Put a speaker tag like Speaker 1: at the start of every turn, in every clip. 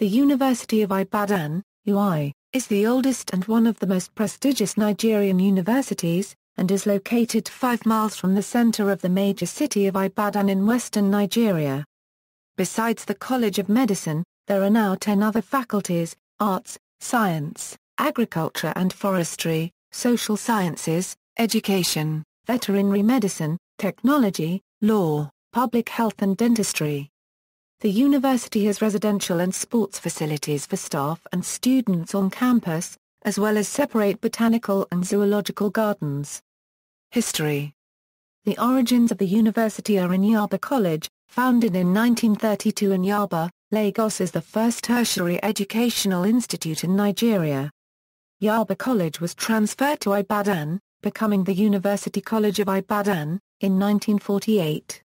Speaker 1: The University of Ibadan, UI, is the oldest and one of the most prestigious Nigerian universities, and is located 5 miles from the center of the major city of Ibadan in western Nigeria. Besides the College of Medicine, there are now 10 other faculties: Arts, Science, Agriculture and Forestry, Social Sciences, Education, Veterinary Medicine, Technology, Law, Public Health and Dentistry. The university has residential and sports facilities for staff and students on campus, as well as separate botanical and zoological gardens. History. The origins of the university are in Yaba College, founded in 1932 in Yaba, Lagos as the first tertiary educational institute in Nigeria. Yaba College was transferred to Ibadan, becoming the University College of Ibadan, in 1948.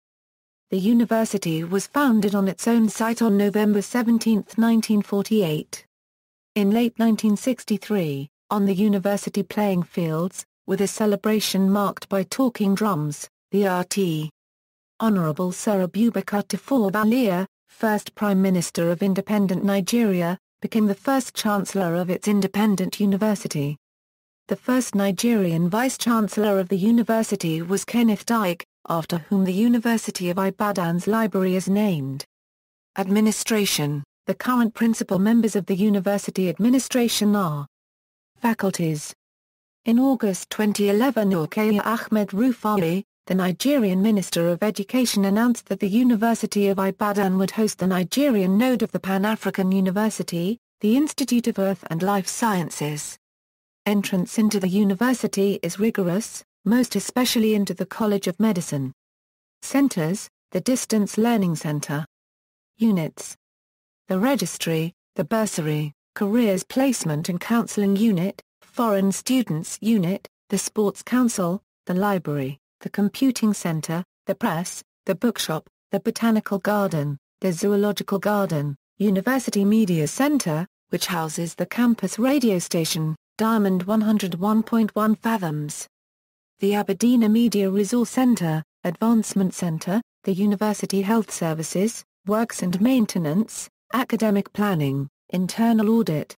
Speaker 1: The university was founded on its own site on November 17, 1948. In late 1963, on the university playing fields, with a celebration marked by talking drums, the RT. Honorable Sir Abubakar Tafawa Balewa, first Prime Minister of independent Nigeria, became the first Chancellor of its independent university. The first Nigerian Vice-Chancellor of the university was Kenneth Dyke, after whom the University of Ibadan's library is named. Administration. The current principal members of the university administration are faculties. In August 2011, Rukaya Ahmed Rufai, the Nigerian Minister of Education, announced that the University of Ibadan would host the Nigerian node of the Pan-African University, the Institute of Earth and Life Sciences. Entrance into the university is rigorous, most especially into the College of Medicine. Centers: the Distance Learning Center. Units: the Registry, the Bursary, Careers Placement and Counseling Unit, Foreign Students Unit, the Sports Council, the Library, the Computing Center, the Press, the Bookshop, the Botanical Garden, the Zoological Garden, University Media Center, which houses the campus radio station, Diamond 101.1 Fathoms. The Aberdeen Media Resource Center, Advancement Center, the University Health Services, Works and Maintenance, Academic Planning, Internal Audit.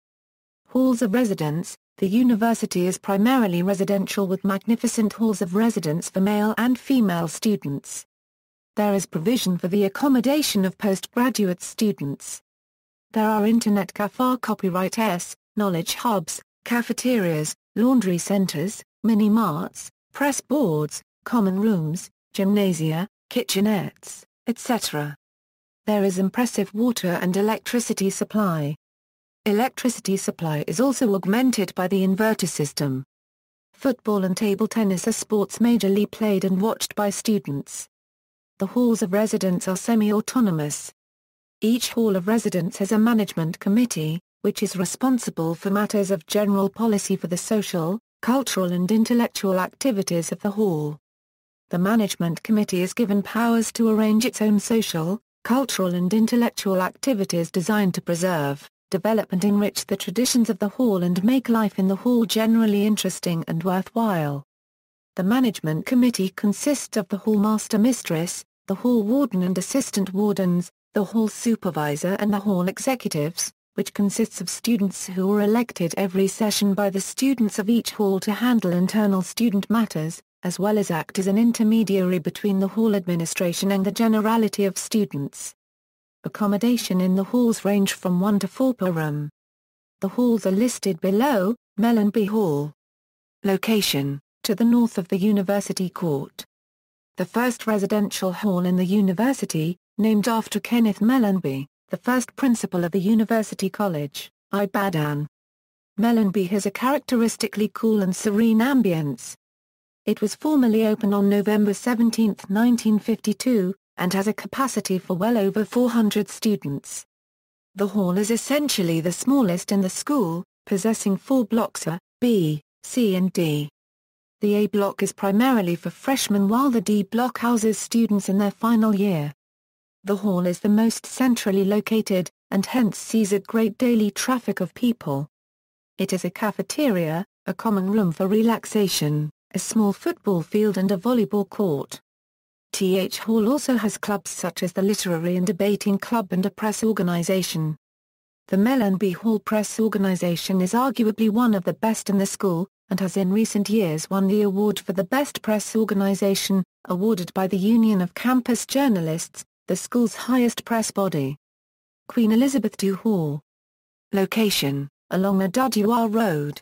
Speaker 1: Halls of Residence. The university is primarily residential with magnificent halls of residence for male and female students. There is provision for the accommodation of postgraduate students. There are Internet Café, Copyright S, knowledge hubs, cafeterias, laundry centers, mini-marts, press boards, common rooms, gymnasia, kitchenettes, etc. There is impressive water and electricity supply. Electricity supply is also augmented by the inverter system. Football and table tennis are sports majorly played and watched by students. The halls of residence are semi-autonomous. Each hall of residence has a management committee, which is responsible for matters of general policy for the social, cultural and intellectual activities of the hall. The management committee is given powers to arrange its own social, cultural and intellectual activities designed to preserve, develop and enrich the traditions of the hall and make life in the hall generally interesting and worthwhile. The management committee consists of the hall master mistress, the hall warden and assistant wardens, the hall supervisor and the hall executives, which consists of students who are elected every session by the students of each hall to handle internal student matters, as well as act as an intermediary between the hall administration and the generality of students. Accommodation in the halls range from 1 to 4 per room. The halls are listed below. Mellanby Hall. Location: to the north of the University Court. The first residential hall in the university, named after Kenneth Mellanby, the first principal of the University College, Ibadan. Mellanby has a characteristically cool and serene ambience. It was formally opened on November 17, 1952, and has a capacity for well over 400 students. The hall is essentially the smallest in the school, possessing 4 blocks A, B, C and D. The A block is primarily for freshmen while the D block houses students in their final year. The hall is the most centrally located, and hence sees a great daily traffic of people. It is a cafeteria, a common room for relaxation, a small football field and a volleyball court. TH Hall also has clubs such as the Literary and Debating Club and a press organization. The Mellanby Hall Press organization is arguably one of the best in the school, and has in recent years won the award for the Best Press Organization, awarded by the Union of Campus Journalists, the school's highest press body. Queen Elizabeth II Hall. Location: along Adudua Road.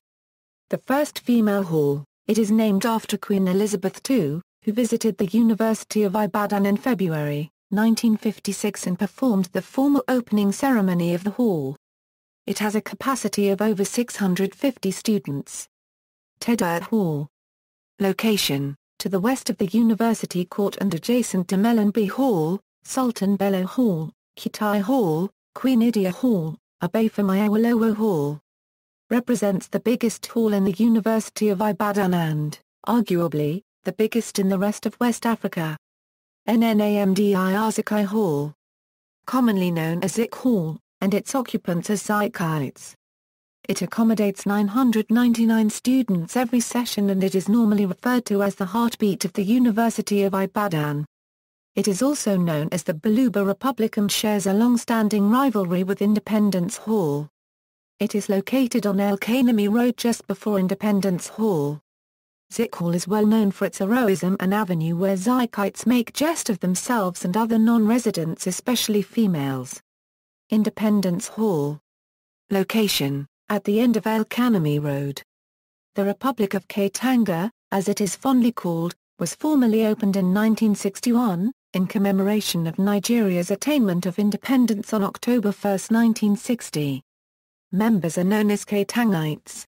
Speaker 1: The first female hall, it is named after Queen Elizabeth II, who visited the University of Ibadan in February 1956 and performed the formal opening ceremony of the hall. It has a capacity of over 650 students. Tedder Hall. Location: to the west of the University Court and adjacent to Mellanby Hall, Sultan Bello Hall, Kitai Hall, Queen Idia Hall, Obafemi Awolowo Hall. Represents the biggest hall in the University of Ibadan and, arguably, the biggest in the rest of West Africa. Nnamdi Azikiwe Hall. Commonly known as Zik Hall, and its occupants as Zikites. It accommodates 999 students every session and it is normally referred to as the heartbeat of the University of Ibadan. It is also known as the Baluba Republic and shares a long-standing rivalry with Independence Hall. It is located on El Kanemi Road just before Independence Hall. Zik Hall is well known for its heroism, an avenue where Zikites make jest of themselves and other non-residents, especially females. Independence Hall. Location: at the end of El Kanemi Road. The Republic of Katanga, as it is fondly called, was formally opened in 1961, in commemoration of Nigeria's attainment of independence on October 1, 1960. Members are known as Katangites.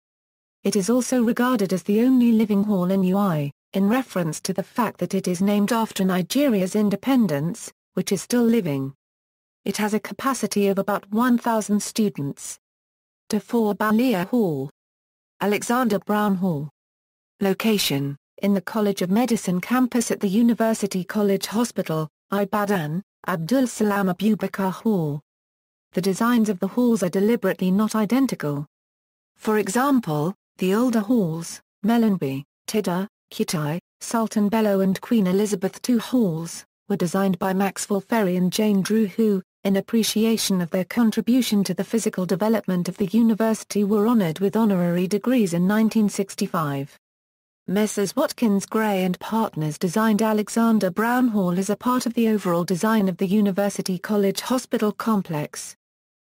Speaker 1: It is also regarded as the only living hall in UI, in reference to the fact that it is named after Nigeria's independence, which is still living. It has a capacity of about 1,000 students. Tafawa Balewa Hall. Alexander Brown Hall. Location: in the College of Medicine campus at the University College Hospital, Ibadan, Abdul Salam Abubakar Hall. The designs of the halls are deliberately not identical. For example, the older halls, Mellanby, Tidda, Kitai, Sultan Bello and Queen Elizabeth II halls, were designed by Maxwell Ferry and Jane Drew who, in appreciation of their contribution to the physical development of the university, were honored with honorary degrees in 1965. Messrs. Watkins Gray and Partners designed Alexander Brown Hall as a part of the overall design of the University College Hospital complex.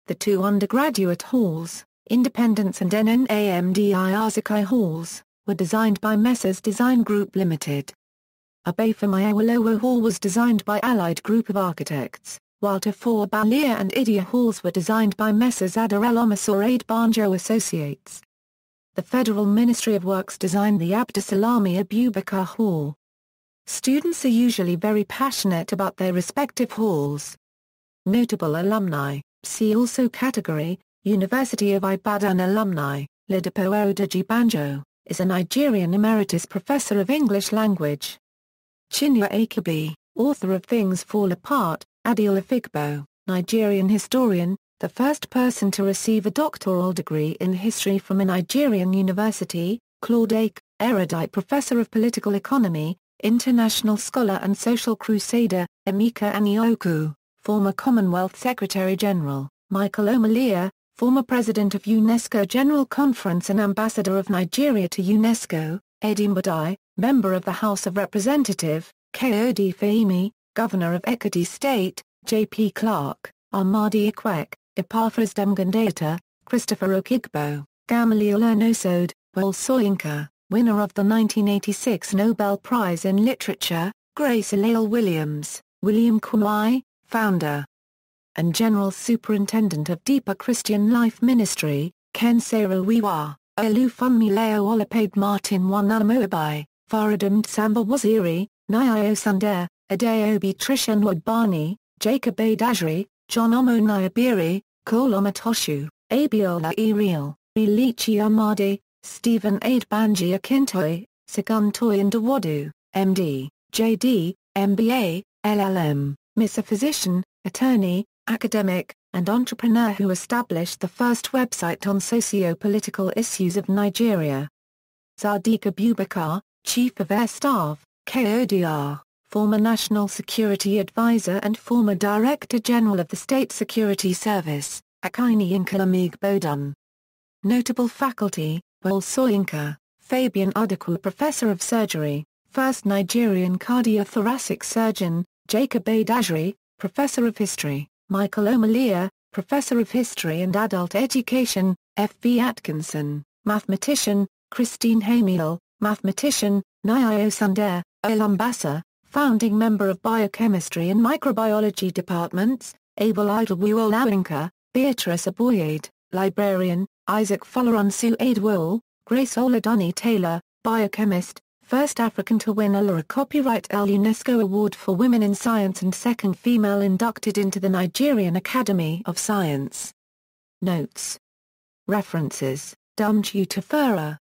Speaker 1: The two undergraduate halls, Independence and Nnamdi Azikiwe halls, were designed by Messrs. Design Group Limited. Obafemi Awolowo Hall was designed by Allied Group of Architects, while Tafawa Balewa and Idia halls were designed by Messrs. Adarel Omosorade Banjo Associates. The Federal Ministry of Works designed the Abdusalami Abubakar Hall. Students are usually very passionate about their respective halls. Notable alumni, see also category, University of Ibadan alumni. Ladipo Erodeji Banjo, is a Nigerian emeritus professor of English language. Chinua Achebe, author of Things Fall Apart. Adil Ifigbo, Nigerian historian, the first person to receive a doctoral degree in history from a Nigerian university. Claude Ake, erudite professor of political economy, international scholar and social crusader. Emeka Anyaoku, former Commonwealth Secretary-General. Michael Omalia, former president of UNESCO General Conference and ambassador of Nigeria to UNESCO. Eddie Mbadai, member of the House of Representatives. Kayode Fahimi, Governor of Ekiti State. J.P. Clark, Ahmadi Ikwek, Epaphras Demgandayata, Christopher Okigbo, Gamaliel Ernosode, Wole Soyinka, winner of the 1986 Nobel Prize in Literature. Grace Alale Williams, William Kwai, founder and General Superintendent of Deeper Christian Life Ministry. Ken Saro-Wiwa, Olufunmi Olapade Martin Wanamoabai, Faradum Samba Waziri, Nyayo Sunday, Adeobi Trisha Nwabani, Jacob Adajri, John Omo Nyabiri, Kolomotoshu, Abiola Iriel, Ilichi Amadi, Stephen Adebanji Akintoye, Saguntoye Ndawadu, MD, JD, MBA, LLM, Miss a physician, attorney, academic, and entrepreneur who established the first website on socio-political issues of Nigeria. Sadiq Abubakar, Chief of Air Staff, KODR, former National Security Advisor and former Director General of the State Security Service, Akini Inkalamig Bodun. Notable faculty, Wole Soyinka, Fabian Udakwa Professor of Surgery, First Nigerian Cardiothoracic Surgeon, Jacob Adajri, Professor of History, Michael Omalia, Professor of History and Adult Education, F.V. Atkinson, Mathematician, Christine Hamiel, Mathematician, Nyayo Sundar, Olambasa, Founding Member of Biochemistry and Microbiology Departments, Abel Idlewu Olawinka, Beatrice Aboyade, Librarian, Isaac Folaronsu Aidwool, Grace Oladuni Taylor, Biochemist, first African to win a Copyright L UNESCO Award for Women in Science and second female inducted into the Nigerian Academy of Science. Notes. References, Dumju Tafura.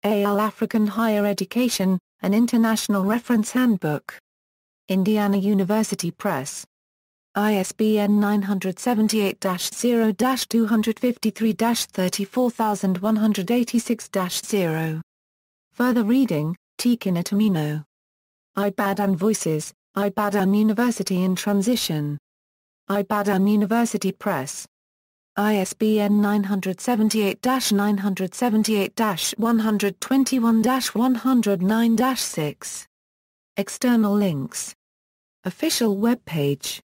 Speaker 1: A.L. African Higher Education, an International Reference Handbook. Indiana University Press. ISBN 978-0-253-34186-0. Further reading, Tikin Atamino. Ibadan Voices, Ibadan University in Transition. Ibadan University Press. ISBN 978-121-109-6. External links. Official webpage.